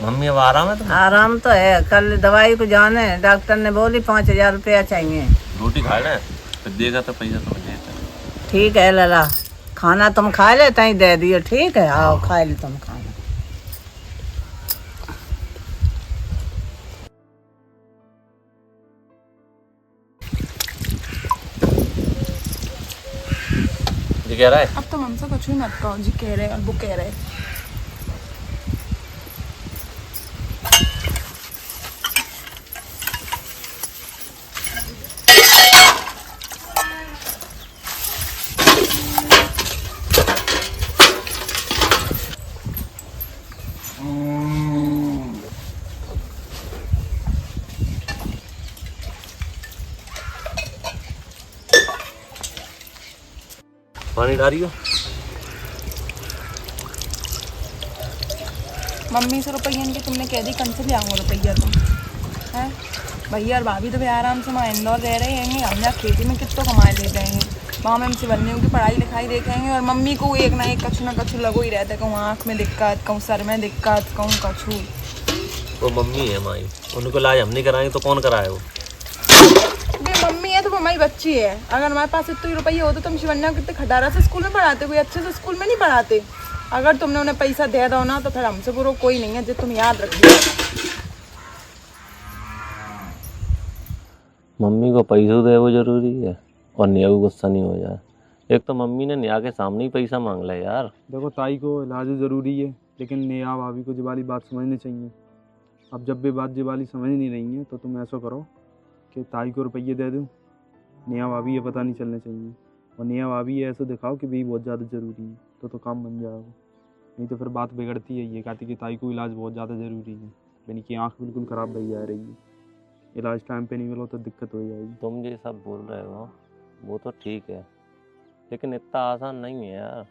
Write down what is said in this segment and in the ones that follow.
Mummy अब आराम है तुम्हें? आराम तो है, कल दवाई को जाने डॉक्टर ने बोली 5,000 रुपया चाहिए। रोटी खा ले, फिर देगा तो पैसा तो देता। ठीक है लला, खाना तुम खा ले तई दे दियो। ठीक है, आओ खा ले तुम खाना। जी कह रहा है अब तो हमसे कुछ भी मत कहो, जी कह रहे और वो कह रहे। पानी डाल रही हो? मम्मी से रुपया इनके तुमने कह दी, कन से ले आऊँगा रुपया तुम है? भैया और भाभी तो भी आराम से वहाँ इंदौर रह रहे हैं, हम यहाँ खेती में कितना कमाए ले जाएंगे। वहाँ में हमसे बनने की पढ़ाई लिखाई देखेंगे और मम्मी को एक ना कछु लगो ही रहता है, कहूँ आँख में दिक्कत, कहूँ सर में दिक्कत, कहूँ कछु। वो मम्मी है माई, उनको इलाज हम नहीं कराएंगे तो कौन कराए? वो मम्मी है तो वो हमारी बच्ची है। अगर हमारे पास इतने रुपये होते तो हम शिवन्या को कितने खटारा से स्कूल में पढ़ाते, कोई अच्छे से स्कूल में नहीं पढ़ाते। अगर तुमने उन्हें पैसा दे दो ना तो फिर हमसे बुरा कोई नहीं है, जो तुम याद रखिए। मम्मी को पैसा दे वो जरूरी है और नेहा को गुस्सा नहीं हो जाए। एक तो मम्मी ने नेहा के सामने ही पैसा मांग लिया यार। देखो ताई को इलाज ज़रूरी है, लेकिन नेहा भाभी को ये वाली बात समझनी चाहिए। अब जब भी बात ये वाली समझ नहीं रही है तो तुम ऐसा करो कि ताई को रुपये दे दो, नेहा भाभी ये पता नहीं चलना चाहिए। और नेहा भाभी ये ऐसा दिखाओ कि भाई बहुत ज़्यादा ज़रूरी है, तो काम बन जाएगा। नहीं तो फिर बात बिगड़ती है, ये कहती कि ताई को इलाज बहुत ज़्यादा ज़रूरी है, यानी कि आँख बिल्कुल ख़राब रही जा रही है, इलाज टाइम पे नहीं मिला तो दिक्कत हो जाएगी। तुम ये सब बोल रहे हो वो तो ठीक है, लेकिन इतना आसान नहीं है यार।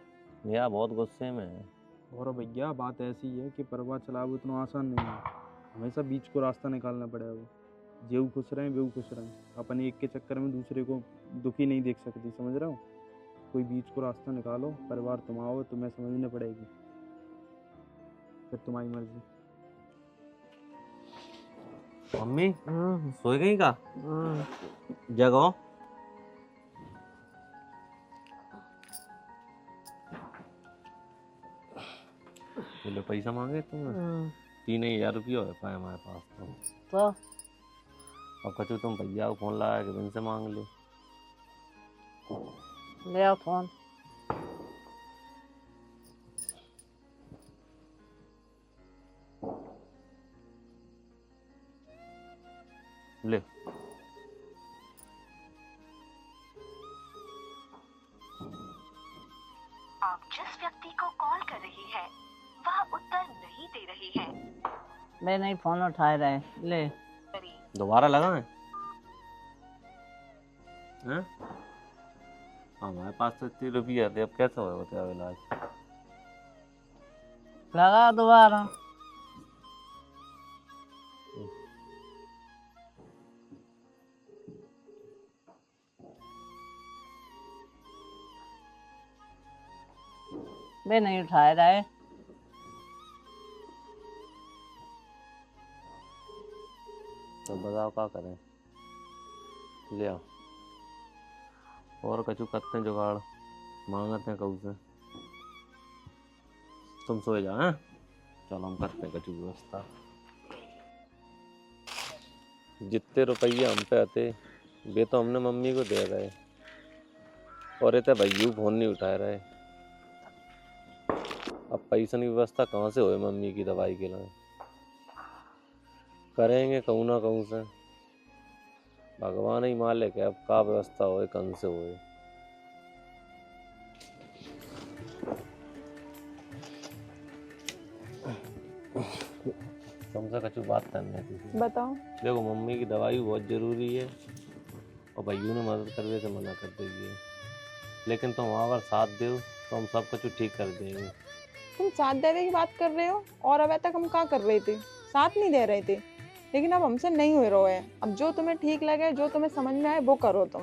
नेहा बहुत गुस्से में है। और भैया बात ऐसी है कि परिवार चलाओ इतना आसान नहीं है, हमेशा बीच को रास्ता निकालना पड़ेगा। जेऊ खुश रहें बेऊ खुश रहें, अपन एक के चक्कर में दूसरे को दुखी नहीं देख सकती, समझ रहे हो? कोई बीच को रास्ता निकालो, परिवार तुम आओ, तुम्हें समझना पड़ेगी, फिर तुम्हारी मर्जी। मम्मी सोए गई का? जगो बोले पैसा मांगे तुमने 3,000 रुपया हो पाए हमारे पास तो अब कचू तुम भैया को फोन लगा के उनसे मांग ले। ले आओ फोन। ले आप जिस व्यक्ति को कॉल कर रही है वह उत्तर नहीं दे रही है। मैं नहीं फोन उठा रहे, ले दोबारा लगाएं? हमारे पास तो 30 रुपया थे, अब कैसे होगा तेरा इलाज? लगा दोबारा। मैं नहीं उठा रहे। तो बताओ क्या करें? ले आओ और कचू करते हैं जुगाड़, मांगते हैं कहू से। तुम सोए जाओ हैं, चलो हम करते हैं कचू व्यवस्था। जितने रुपये हम पे आते वे तो हमने मम्मी को दे रहे, और ये तो भैया फोन नहीं उठा रहे। अब पैसा की व्यवस्था कहाँ से होए मम्मी की दवाई के लिए? करेंगे कहूँ ना कहूँ से, भगवान ही मालिक है। अब का व्यवस्था होए कौन से होए। तुमसे कछु बात करनी थी। बताओ। देखो मम्मी की दवाई बहुत ज़रूरी है और भैया ने मदद करने से मना कर देगी, लेकिन तुम वहाँ पर साथ दो तो हम सब कुछ ठीक कर देंगे। तुम साथ देने की बात कर रहे हो, और अब तक हम क्या कर रहे थे? साथ नहीं दे रहे थे, लेकिन अब हमसे नहीं हो रहा है। अब जो तुम्हें ठीक लगे, जो तुम्हें समझ में आए वो करो तुम।